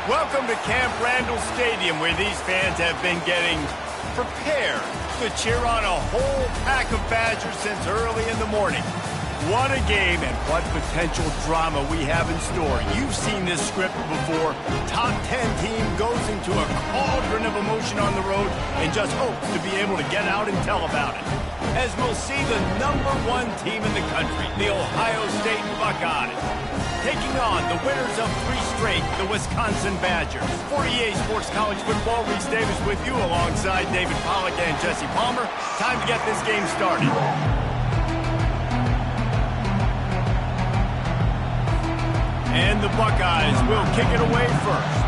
Welcome to Camp Randall Stadium, where these fans have been getting prepared to cheer on a whole pack of Badgers since early in the morning. What a game and what potential drama we have in store. You've seen this script before. Top 10 team goes into a cauldron of emotion on the road and just hopes to be able to get out and tell about it. As we'll see the #1 team in the country, the Ohio State Buckeyes, taking on the winners of 3 straight, the Wisconsin Badgers. 48 Sports College Football, Reese Davis with you alongside David Pollack and Jesse Palmer. Time to get this game started. And the Buckeyes will kick it away first.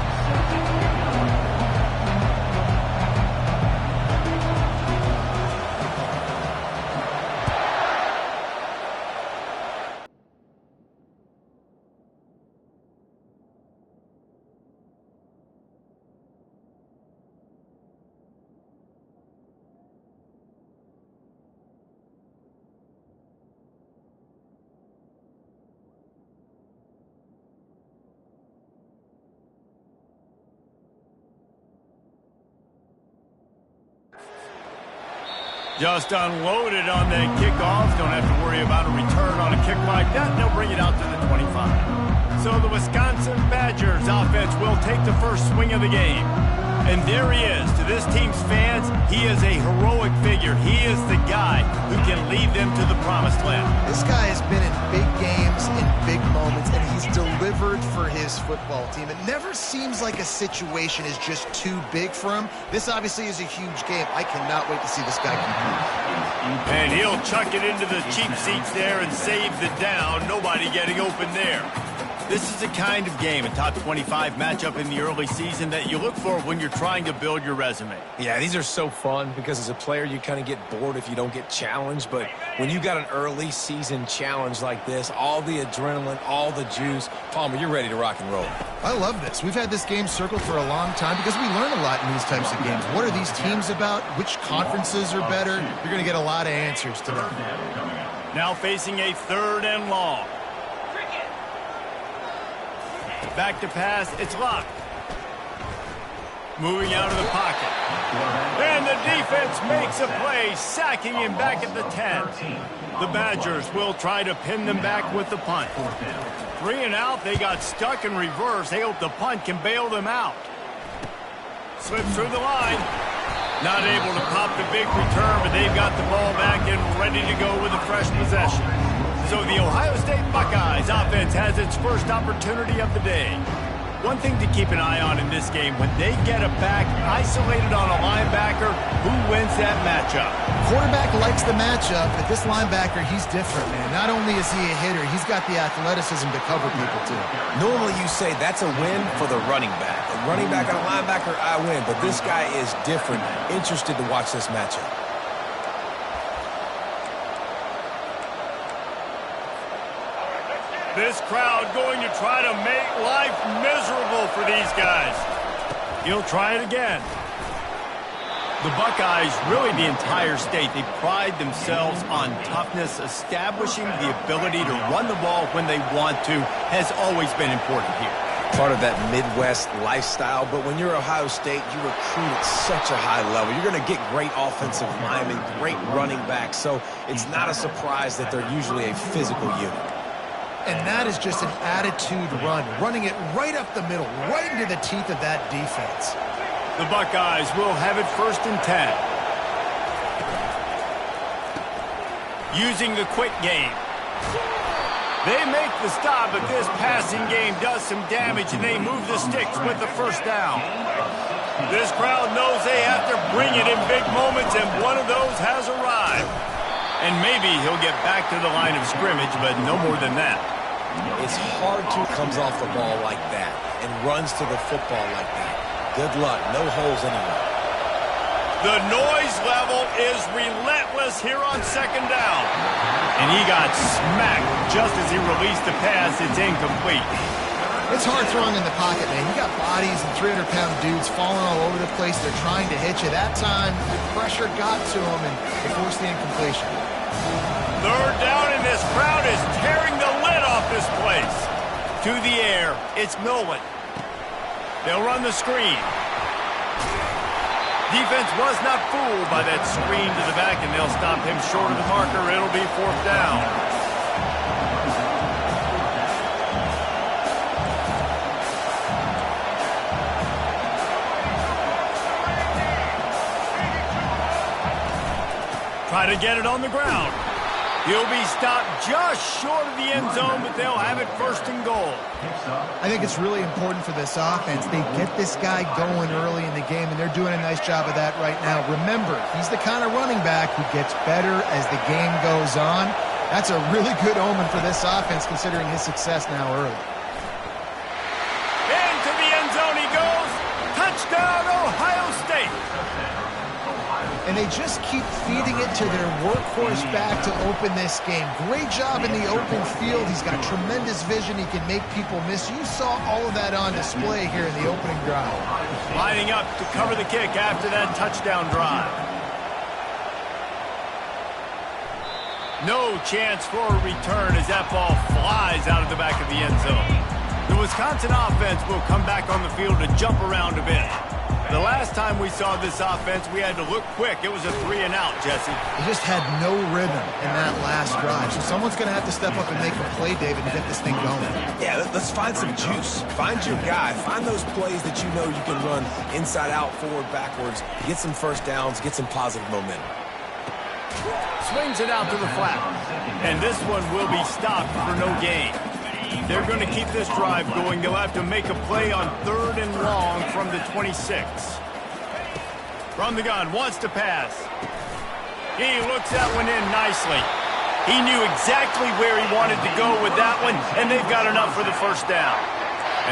Just unloaded on that kickoff. Don't have to worry about a return on a kick like that. They'll bring it out to the 25. So the Wisconsin Badgers offense will take the first swing of the game. And there he is. To this team's fans, he is a heroic figure. He is the guy who can lead them to the promised land. This guy has been in big games, in big moments, and he's delivered for his football team. It never seems like a situation is just too big for him. This obviously is a huge game. I cannot wait to see this guy compete. And he'll chuck it into the cheap seats there and save the down. Nobody getting open there. This is the kind of game, a top 25 matchup in the early season, that you look for when you're trying to build your resume. Yeah, these are so fun because as a player, you kind of get bored if you don't get challenged. But when you got an early season challenge like this, all the adrenaline, all the juice, Palmer, you're ready to rock and roll. I love this. We've had this game circled for a long time because we learn a lot in these types of games. What are these teams about? Which conferences are better? You're going to get a lot of answers today. Now facing a 3rd and long. Back to pass, it's locked. Moving out of the pocket. And the defense makes a play, sacking him back at the 10. The Badgers will try to pin them back with the punt. 3 and out, they got stuck in reverse. They hope the punt can bail them out. Slips through the line. Not able to pop the big return, but they've got the ball back and ready to go with a fresh possession. So the Ohio State Buckeyes offense has its first opportunity of the day. One thing to keep an eye on in this game, when they get a back isolated on a linebacker, who wins that matchup? Quarterback likes the matchup, but this linebacker, he's different, man. Not only is he a hitter, he's got the athleticism to cover people, too. Normally you say that's a win for the running back. A running back and a linebacker, I win. But this guy is different. Interested to watch this matchup. This crowd going to try to make life miserable for these guys. He'll try it again. The Buckeyes, really the entire state, they pride themselves on toughness. Establishing the ability to run the ball when they want to has always been important here. Part of that Midwest lifestyle, but when you're Ohio State, you recruit at such a high level. You're going to get great offensive linemen, great running backs, so it's not a surprise that they're usually a physical unit. And that is just an attitude run, running it right up the middle, right into the teeth of that defense. The Buckeyes will have it 1st and 10. Using the quick game. They make the stop, but this passing game does some damage, and they move the sticks with the 1st down. This crowd knows they have to bring it in big moments, and one of those has arrived. And maybe he'll get back to the line of scrimmage, but no more than that. It's hard to comes off the ball like that and runs to the football like that. Good luck. No holes anywhere. The noise level is relentless here on 2nd down. And he got smacked just as he released the pass. It's incomplete. It's hard throwing in the pocket, man. You got bodies and 300-pound dudes falling all over the place. They're trying to hit you. That time, the pressure got to him, and they forced the incompletion. 3rd down, and this crowd is tearing the lid off this place. To the air, it's Nolan. They'll run the screen. Defense was not fooled by that screen to the back, and they'll stop him short of the marker. It'll be 4th down. Try to get it on the ground. He'll be stopped just short of the end zone, but they'll have it 1st and goal. I think it's really important for this offense. They get this guy going early in the game, and they're doing a nice job of that right now. Remember, he's the kind of running back who gets better as the game goes on. That's a really good omen for this offense, considering his success now early. Into the end zone he goes. Touchdown, Ohio State. And they just keep feeding it to their workhorse back to open this game. Great job in the open field. He's got tremendous vision. He can make people miss. You saw all of that on display here in the opening drive. Lining up to cover the kick after that touchdown drive. No chance for a return as that ball flies out of the back of the end zone. The Wisconsin offense will come back on the field to jump around a bit. The last time we saw this offense, we had to look quick. It was a 3-and-out, Jesse. They just had no rhythm in that last drive. So someone's going to have to step up and make a play, David, to get this thing going. Yeah, let's find some juice. Find your guy. Find those plays that you know you can run inside out, forward, backwards. Get some 1st downs. Get some positive momentum. Swings it out to the flat. And this one will be stopped for no gain. They're going to keep this drive going. They'll have to make a play on 3rd and long from the 26. From the gun, wants to pass. He looks that one in nicely. He knew exactly where he wanted to go with that one, and they've got enough for the 1st down.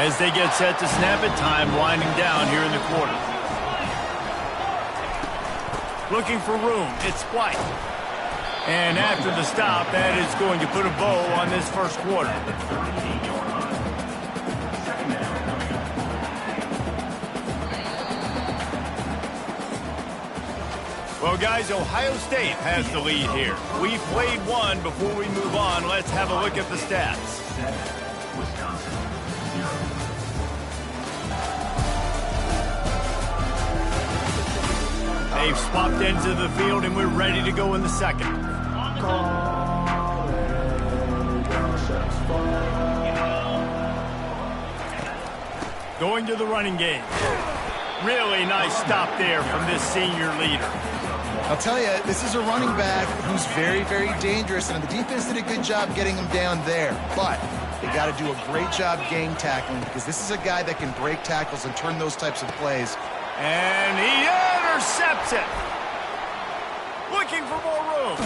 As they get set to snap it, time winding down here in the quarter. Looking for room. It's White. And after the stop, that is going to put a bow on this 1st quarter. Well, guys, Ohio State has the lead here. We played one. Before we move on, let's have a look at the stats. They've swapped ends of the field, and we're ready to go in the 2nd. Going to the running game. Really nice stop there from this senior leader. I'll tell you, this is a running back who's very, very dangerous, and the defense did a good job getting him down there. But they got to do a great job game tackling, because this is a guy that can break tackles and turn those types of plays. And he intercepts it. Looking for more room.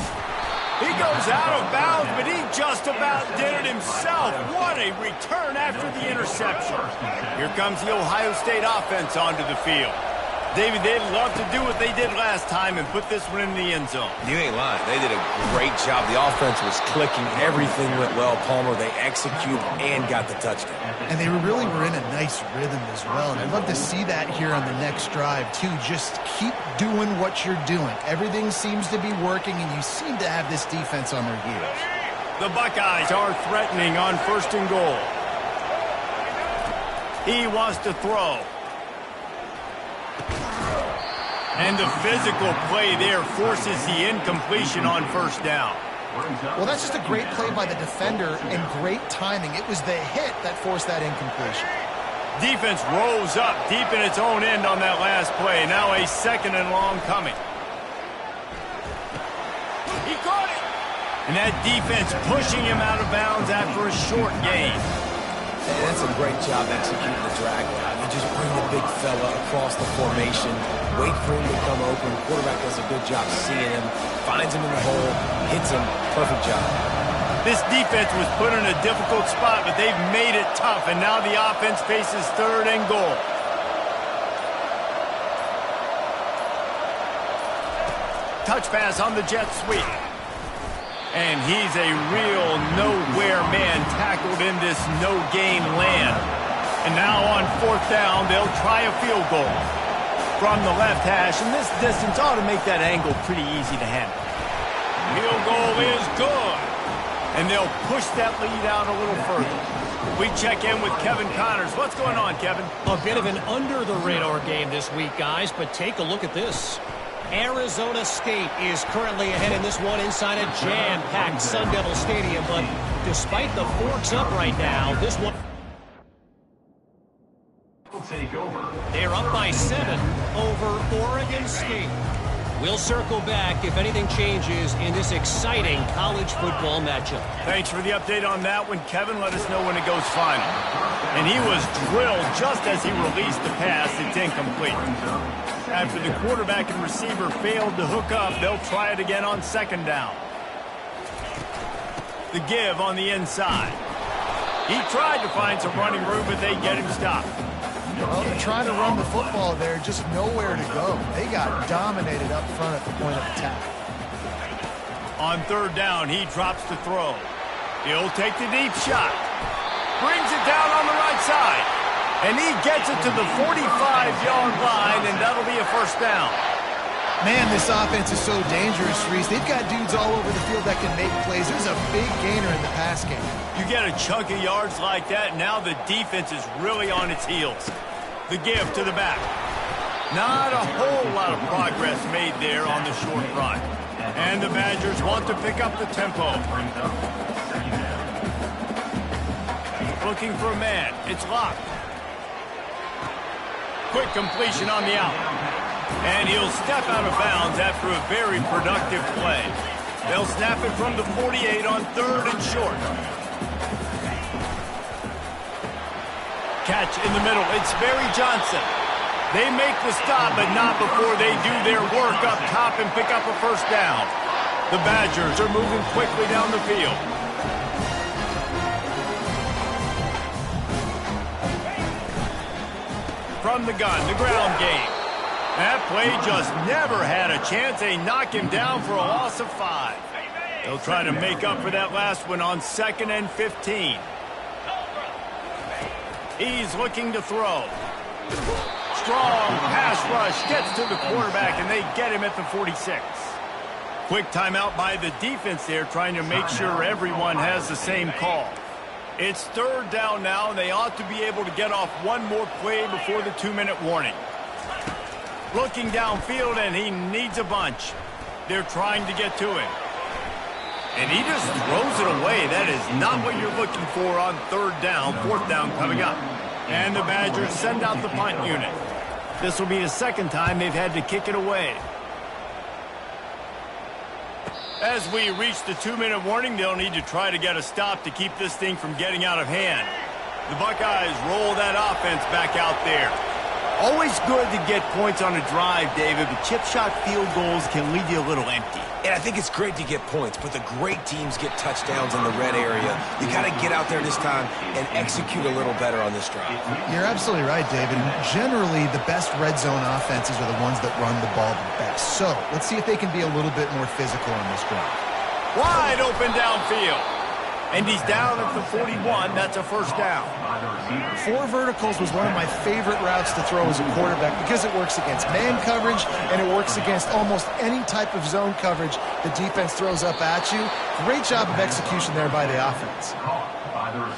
He goes out of bounds, but he just about did it himself. What a return after the interception. Here comes the Ohio State offense onto the field. David, they'd love to do what they did last time and put this one in the end zone. You ain't lying. They did a great job. The offense was clicking. Everything went well. Palmer, they executed and got the touchdown. And they really were in a nice rhythm as well. And I'd love to see that here on the next drive, too. Just keep doing what you're doing. Everything seems to be working, and you seem to have this defense on their heels. The Buckeyes are threatening on 1st and goal. He wants to throw. And the physical play there forces the incompletion on 1st down. Well, that's just a great play by the defender and great timing. It was the hit that forced that incompletion. Defense rose up deep in its own end on that last play. Now a 2nd and long coming. He caught it. And that defense pushing him out of bounds after a short gain. And that's a great job executing the drag route. You just bring the big fella across the formation, wait for him to come open. Quarterback does a good job seeing him, finds him in the hole, hits him. Perfect job. This defense was put in a difficult spot, but they've made it tough, and now the offense faces 3rd and goal. Touch pass on the jet sweep. And he's a real nowhere man tackled in this no-gain land. And now on 4th down, they'll try a field goal from the left hash. And this distance ought to make that angle pretty easy to handle. Field goal is good. And they'll push that lead out a little further. We check in with Kevin Connors. What's going on, Kevin? A bit of an under-the-radar game this week, guys, but take a look at this. Arizona State is currently ahead in this one inside a jam-packed Sun Devil Stadium, but despite the forks up right now, this one... They're up by 7 over Oregon State. We'll circle back if anything changes in this exciting college football matchup. Thanks for the update on that one, Kevin. Let us know when it goes final. And he was drilled just as he released the pass. It's incomplete. After the quarterback and receiver failed to hook up, they'll try it again on second down. The give on the inside. He tried to find some running room, but they get him stopped. Well, they're trying to run the football there, just nowhere to go. They got dominated up front at the point of attack. On third down, he drops to throw. He'll take the deep shot. Brings it down on the right side. And he gets it to the 45-yard line, and that'll be a first down. Man, this offense is so dangerous, Reese. They've got dudes all over the field that can make plays. There's a big gainer in the pass game. You get a chunk of yards like that, now the defense is really on its heels. The give to the back. Not a whole lot of progress made there on the short run. And the Badgers want to pick up the tempo. Looking for a man. It's locked. Quick completion on the out. And he'll step out of bounds after a very productive play. They'll snap it from the 48 on third and short. Catch in the middle. It's Barry Johnson. They make the stop, but not before they do their work up top and pick up a first down. The Badgers are moving quickly down the field. From the gun, the ground game. That play just never had a chance. They knock him down for a loss of 5. They'll try to make up for that last one on 2nd and 15. He's looking to throw. Strong pass rush gets to the quarterback, and they get him at the 46. Quick timeout by the defense there, trying to make sure everyone has the same call. It's third down now, and they ought to be able to get off one more play before the 2-minute warning. Looking downfield, and he needs a bunch. They're trying to get to him. And he just throws it away. That is not what you're looking for on third down. Fourth down coming up. And the Badgers send out the punt unit. This will be the second time they've had to kick it away. As we reach the 2-minute warning, they'll need to try to get a stop to keep this thing from getting out of hand. The Buckeyes roll that offense back out there. Always good to get points on a drive, David, but chip shot field goals can leave you a little empty. And I think it's great to get points, but the great teams get touchdowns in the red area. You got to get out there this time and execute a little better on this drive. You're absolutely right, David. Generally, the best red zone offenses are the ones that run the ball the best. So let's see if they can be a little bit more physical on this drive. Wide open downfield. And he's down at the 41. That's a first down. 4 verticals was one of my favorite routes to throw as a quarterback because it works against man coverage and it works against almost any type of zone coverage the defense throws up at you. Great job of execution there by the offense.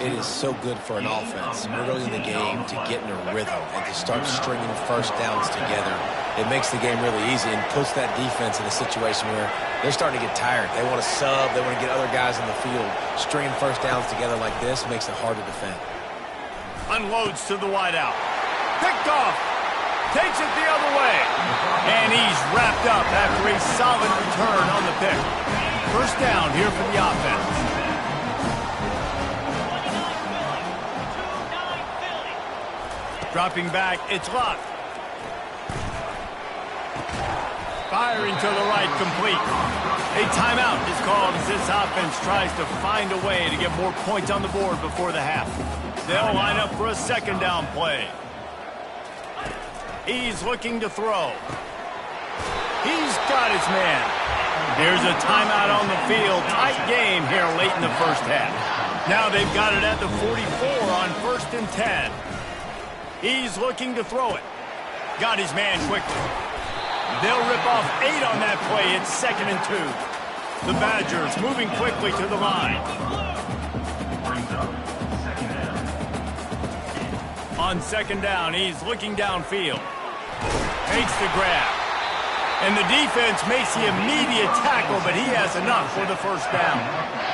It is so good for an offense early in the game to get in a rhythm and to start stringing first downs together. It makes the game really easy and puts that defense in a situation where they're starting to get tired. They want to sub. They want to get other guys in the field. Stringing first downs together like this makes it hard to defend. Unloads to the wideout. Picked off. Takes it the other way. And he's wrapped up after a solid return on the pick. First down here for the offense. Dropping back, it's Luck. Firing to the right, complete. A timeout is called as this offense tries to find a way to get more points on the board before the half. They'll line up for a second down play. He's looking to throw. He's got his man. There's a timeout on the field. Tight game here late in the first half. Now they've got it at the 44 on 1st and 10. He's looking to throw it. Got his man quickly. They'll rip off 8 on that play. It's 2nd and 2. The Badgers moving quickly to the line. On second down, he's looking downfield. Makes the grab. And the defense makes the immediate tackle, but he has enough for the first down.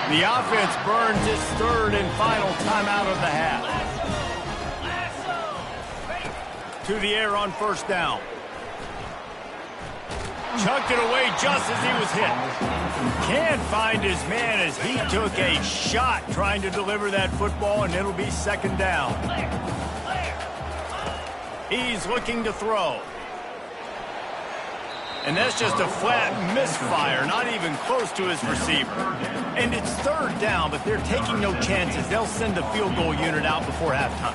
The offense burns its third and final timeout of the half. To the air on first down. Chucked it away just as he was hit. Can't find his man as he took a shot trying to deliver that football, and it'll be second down. He's looking to throw. And that's just a flat misfire, not even close to his receiver. And it's third down, but they're taking no chances. They'll send the field goal unit out before halftime.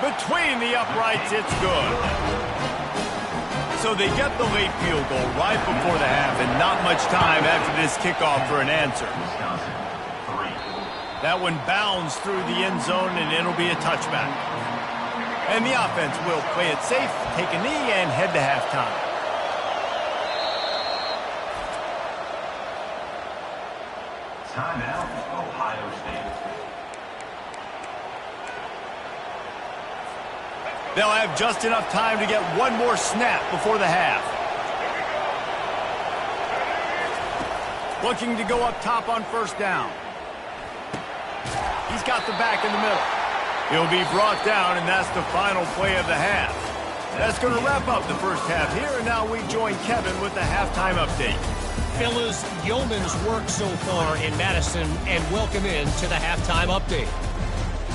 Between the uprights, it's good. So they get the late field goal right before the half, and not much time after this kickoff for an answer. That one bounds through the end zone, and it'll be a touchback. And the offense will play it safe, take a knee, and head to halftime. Timeout, Ohio State. They'll have just enough time to get one more snap before the half. Looking to go up top on first down. He's got the back in the middle. He'll be brought down, and that's the final play of the half. That's going to wrap up the first half here, and now we join Kevin with the halftime update. Fellas, yeoman's work so far in Madison, and welcome in to the halftime update.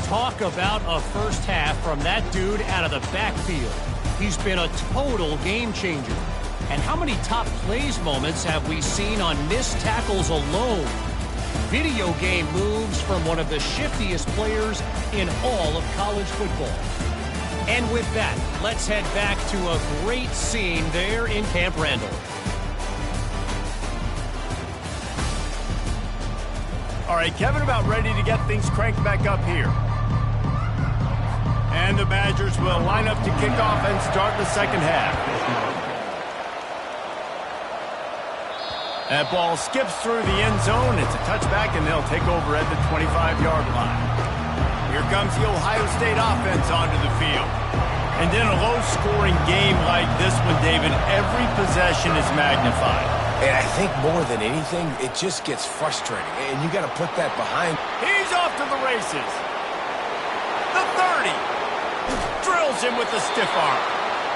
Talk about a first half from that dude out of the backfield. He's been a total game changer. And how many top plays moments have we seen on missed tackles alone? Video game moves from one of the shiftiest players in all of college football. And with that, let's head back to a great scene there in Camp Randall. All right, Kevin, about ready to get things cranked back up here. And the Badgers will line up to kick off and start the second half. That ball skips through the end zone. It's a touchback, and they'll take over at the 25-yard line. Here comes the Ohio State offense onto the field. And in a low-scoring game like this one, David, every possession is magnified. And I think more than anything, it just gets frustrating. And you got to put that behind. He's off to the races. The 30. Drills him with the stiff arm.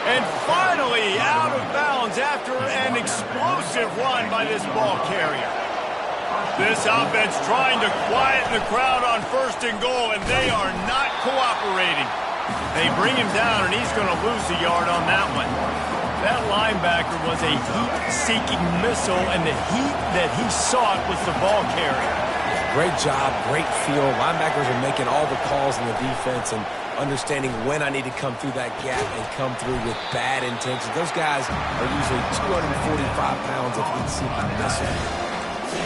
And finally out of bounds after an explosive run by this ball carrier. This offense trying to quieten the crowd on first and goal, and they are not cooperating. They bring him down, and he's going to lose a yard on that one. That linebacker was a heat-seeking missile, and the heat that he sought was the ball carrier. Great job, great feel. Linebackers are making all the calls in the defense and understanding when I need to come through that gap and come through with bad intentions. Those guys are usually 245 pounds of heat-seeking missile.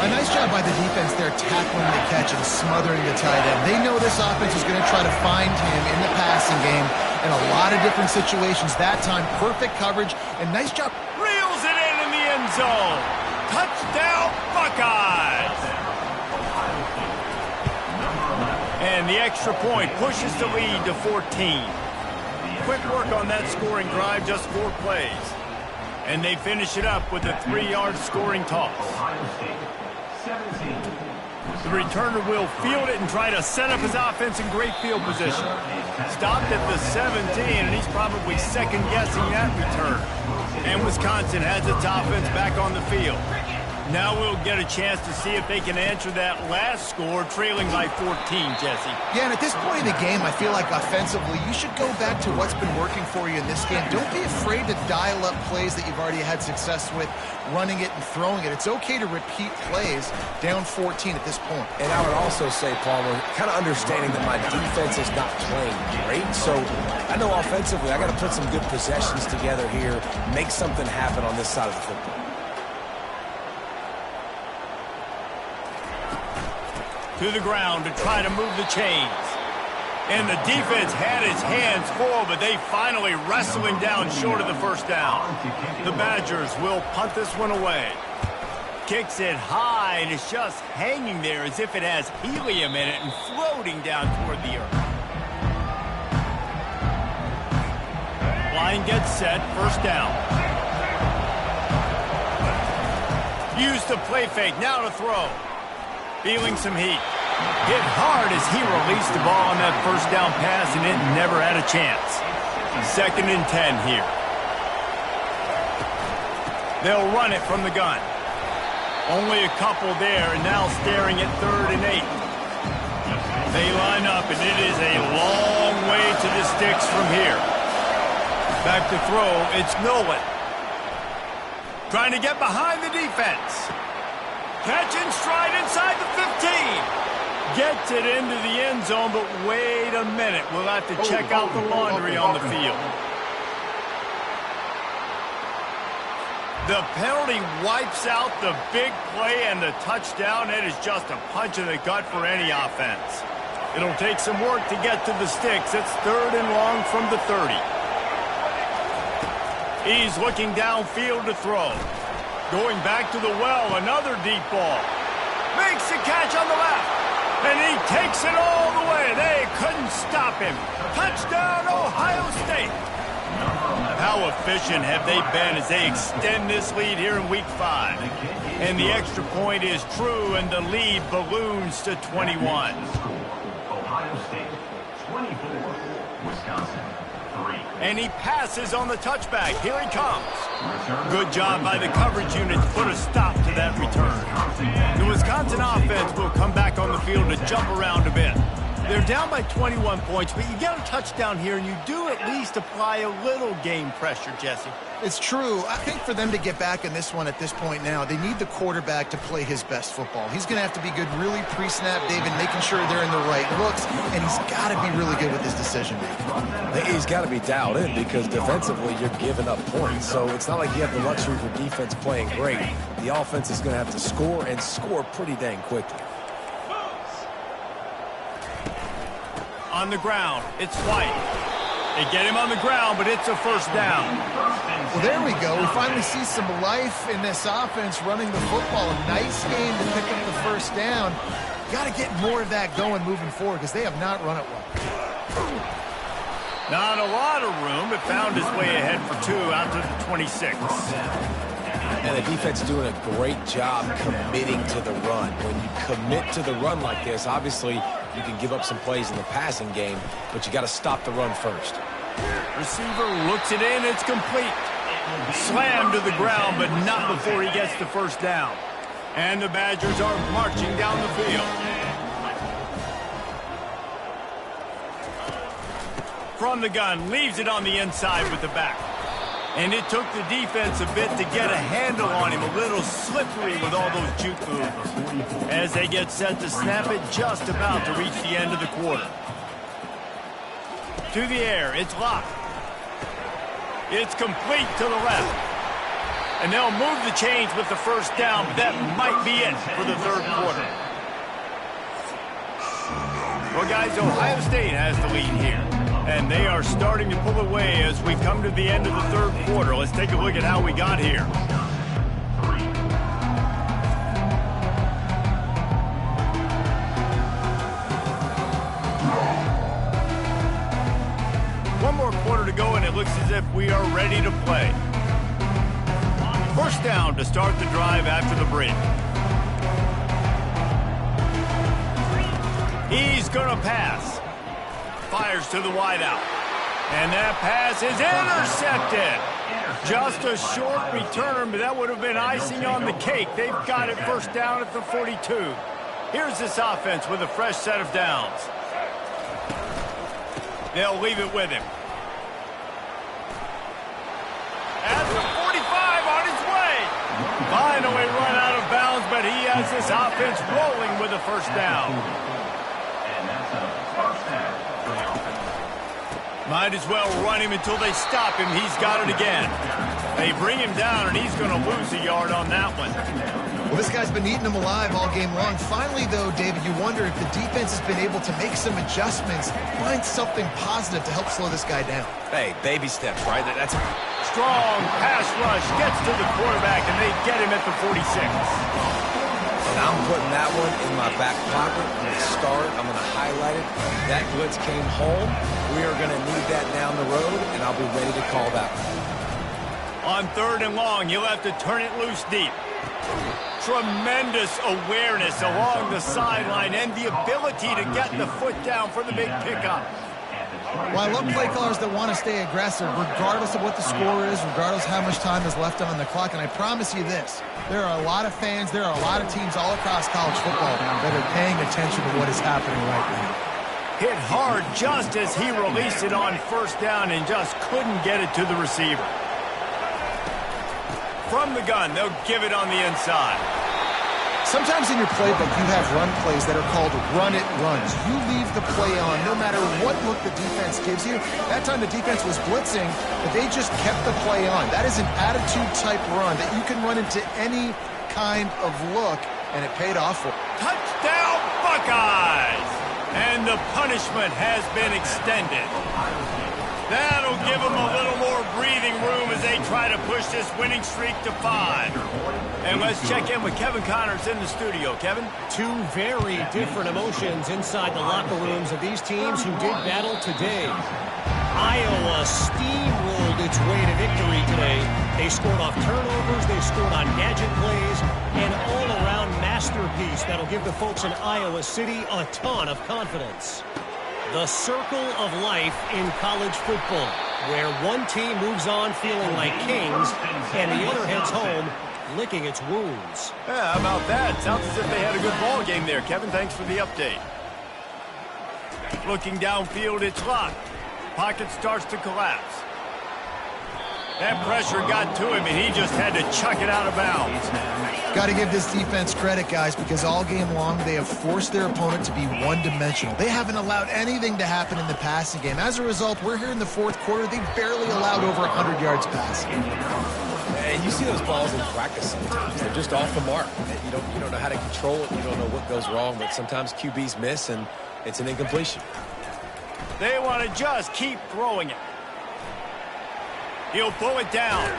A nice job by the defense there tackling the catch and smothering the tight end. They know this offense is going to try to find him in the passing game in a lot of different situations. That time, perfect coverage and nice job. Reels it in the end zone. Touchdown, Buckeyes! And the extra point pushes the lead to 14. Quick work on that scoring drive, just 4 plays. And they finish it up with a 3-yard scoring toss. The returner will field it and try to set up his offense in great field position. Stopped at the 17, and he's probably second-guessing that return. And Wisconsin has its offense back on the field. Now we'll get a chance to see if they can answer that last score, trailing by 14, Jesse. Yeah, and at this point in the game, I feel like offensively, you should go back to what's been working for you in this game. Don't be afraid to dial up plays that you've already had success with, running it and throwing it. It's okay to repeat plays down 14 at this point. And I would also say, Palmer, kind of understanding that my defense is not playing great. So I know offensively, I got to put some good possessions together here, make something happen on this side of the football. To the ground to try to move the chains. And the defense had its hands full, but they finally wrestle him down short of the first down. The Badgers will punt this one away. Kicks it high sky, and it's just hanging there as if it has helium in it and floating down toward the earth. Line gets set, first down. Use the play fake, now to throw. Feeling some heat. Hit hard as he released the ball on that first down pass, and it never had a chance. 2nd and 10 here. They'll run it from the gun. Only a couple there, and now staring at 3rd and 8. They line up, and it is a long way to the sticks from here. Back to throw, it's Nolan. Trying to get behind the defense. Catch and stride inside the 15. Gets it into the end zone, but wait a minute. We'll have to check out the laundry on the field. The penalty wipes out the big play and the touchdown. It is just a punch in the gut for any offense. It'll take some work to get to the sticks. It's 3rd and long from the 30. He's looking downfield to throw. Going back to the well, another deep ball. Makes the catch on the left. And he takes it all the way. They couldn't stop him. Touchdown, Ohio State. How efficient have they been as they extend this lead here in Week 5? And the extra point is true, and the lead balloons to 21. Ohio State, 24. Wisconsin, 3. And he passes on the touchback. Here he comes. Good job by the coverage unit to put a stop to that return. The Wisconsin offense will come back on the field to jump around a bit. They're down by 21 points, but you get a touchdown here, and you do at least apply a little game pressure, Jesse. It's true. I think for them to get back in this one at this point now, they need the quarterback to play his best football. He's going to have to be good really pre-snap, David, making sure they're in the right looks, and he's got to be really good with his decision-making. He's got to be dialed in because defensively you're giving up points. So it's not like you have the luxury for defense playing great. The offense is going to have to score and score pretty dang quickly. On the ground, it's White. They get him on the ground, but it's a first down. Well, there we go. We finally see some life in this offense running the football. A nice game to pick up the first down. Got to get more of that going moving forward because they have not run it well. Not a lot of room, but found his way ahead for 2 out to the 26. And the defense doing a great job committing to the run. When you commit to the run like this, obviously you can give up some plays in the passing game, but you got to stop the run first. Receiver looks it in, it's complete. Slammed to the ground, but not before he gets the first down. And the Badgers are marching down the field. From the gun, leaves it on the inside with the back. And it took the defense a bit to get a handle on him, a little slippery with all those juke moves. As they get set to snap it, just about to reach the end of the quarter. To the air, it's locked. It's complete to the left. And they'll move the chains with the first down, but that might be it for the 3rd quarter. Well, guys, Ohio State has the lead here. And they are starting to pull away as we come to the end of the 3rd quarter. Let's take a look at how we got here. One more quarter to go, and it looks as if we are ready to play. First down to start the drive after the break. He's going to pass. Fires to the wideout. And that pass is intercepted. Just a short return, but that would have been icing on the cake. They've got it first down at the 42. Here's this offense with a fresh set of downs. They'll leave it with him. At the 45 on his way. Finally run out of bounds, but he has this offense rolling with a first down. Might as well run him until they stop him. He's got it again. They bring him down, and he's going to lose a yard on that one. Well, this guy's been eating him alive all game long. Finally, though, David, you wonder if the defense has been able to make some adjustments, find something positive to help slow this guy down. Hey, baby steps, right? That's strong pass rush gets to the quarterback, and they get him at the 46. And I'm putting that one in my back pocket. I'm going to start. I'm going to highlight it. That blitz came home. We are going to need that down the road, and I'll be ready to call that one. On 3rd and long, you'll have to turn it loose deep. Tremendous awareness along the sideline and the ability to get the foot down for the big pickup. Well, I love play callers that want to stay aggressive regardless of what the score is, regardless of how much time is left on the clock. And I promise you this, there are a lot of fans, there are a lot of teams all across college football that are paying attention to what is happening right now. Hit hard just as he released it on 1st down and just couldn't get it to the receiver. From the gun, they'll give it on the inside. Sometimes in your playbook, you have run plays that are called run-it runs. You leave the play on no matter what look the defense gives you. That time the defense was blitzing, but they just kept the play on. That is an attitude-type run that you can run into any kind of look, and it paid off for them. Touchdown, Buckeyes! And the punishment has been extended. That'll give them a little more breathing room as they try to push this winning streak to 5. And let's check in with Kevin Connors in the studio. Kevin? Two very different emotions inside the locker rooms of these teams who did battle today. Iowa steamrolled its way to victory today. They scored off turnovers, they scored on gadget plays, an all-around masterpiece that'll give the folks in Iowa City a ton of confidence. The circle of life in college football, where one team moves on feeling like kings and the other heads home licking its wounds. Yeah, how about that? Sounds as if they had a good ball game there. Kevin, thanks for the update. Looking downfield, it's locked. Pocket starts to collapse. That pressure got to him, and he just had to chuck it out of bounds. Got to give this defense credit, guys, because all game long they have forced their opponent to be one-dimensional. They haven't allowed anything to happen in the passing game. As a result, we're here in the 4th quarter. They barely allowed over 100 yards passing. And you see those balls in practice sometimes. They're just off the mark. You don't know how to control it. You don't know what goes wrong, but sometimes QBs miss, and it's an incompletion. They want to just keep throwing it. He'll pull it down.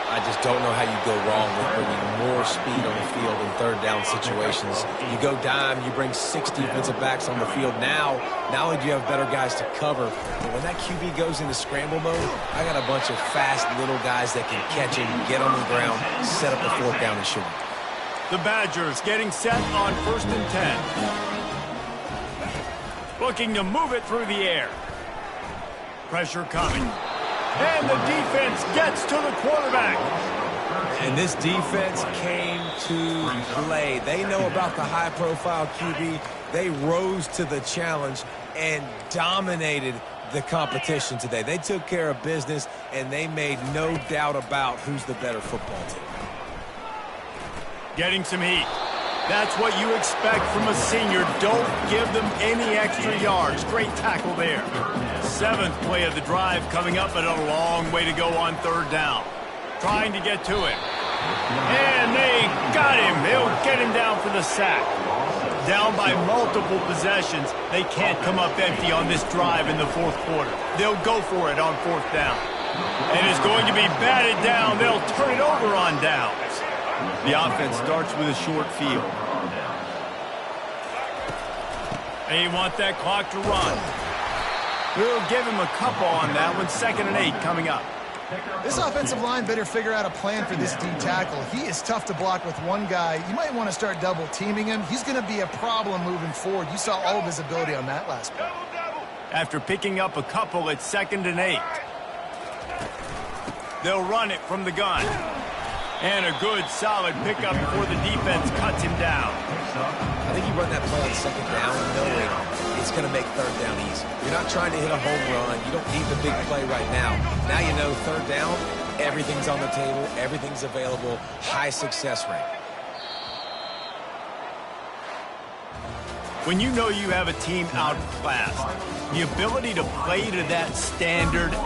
I just don't know how you go wrong with bringing more speed on the field in 3rd down situations. You go dime, you bring 6 defensive backs on the field. Now not only do you have better guys to cover, but when that QB goes into scramble mode, I got a bunch of fast little guys that can catch him, get on the ground, set up the 4th down and shoot. The Badgers getting set on 1st and 10. Looking to move it through the air. Pressure coming. And the defense gets to the quarterback. And this defense came to play. They know about the high-profile QB. They rose to the challenge and dominated the competition today. They took care of business, and they made no doubt about who's the better football team. Getting some heat. That's what you expect from a senior. Don't give them any extra yards. Great tackle there. 7th play of the drive coming up, but a long way to go on 3rd down. Trying to get to him. And they got him. They'll get him down for the sack. Down by multiple possessions. They can't come up empty on this drive in the 4th quarter. They'll go for it on 4th down. And it's going to be batted down. They'll turn it over on downs. The offense starts with a short field. They want that clock to run. We'll give him a couple on that one. 2nd and 8 coming up. This offensive line better figure out a plan for this D tackle. He is tough to block with one guy. You might want to start double teaming him. He's going to be a problem moving forward. You saw all of his ability on that last play. After picking up a couple, it's 2nd and 8. They'll run it from the gun. And a good, solid pickup before the defense cuts him down. I think you run that play on 2nd down knowing it's going to make 3rd down easy. You're not trying to hit a home run. You don't need the big play right now. Now you know 3rd down, everything's on the table, everything's available, high success rate. When you know you have a team outclassed, the ability to play to that standard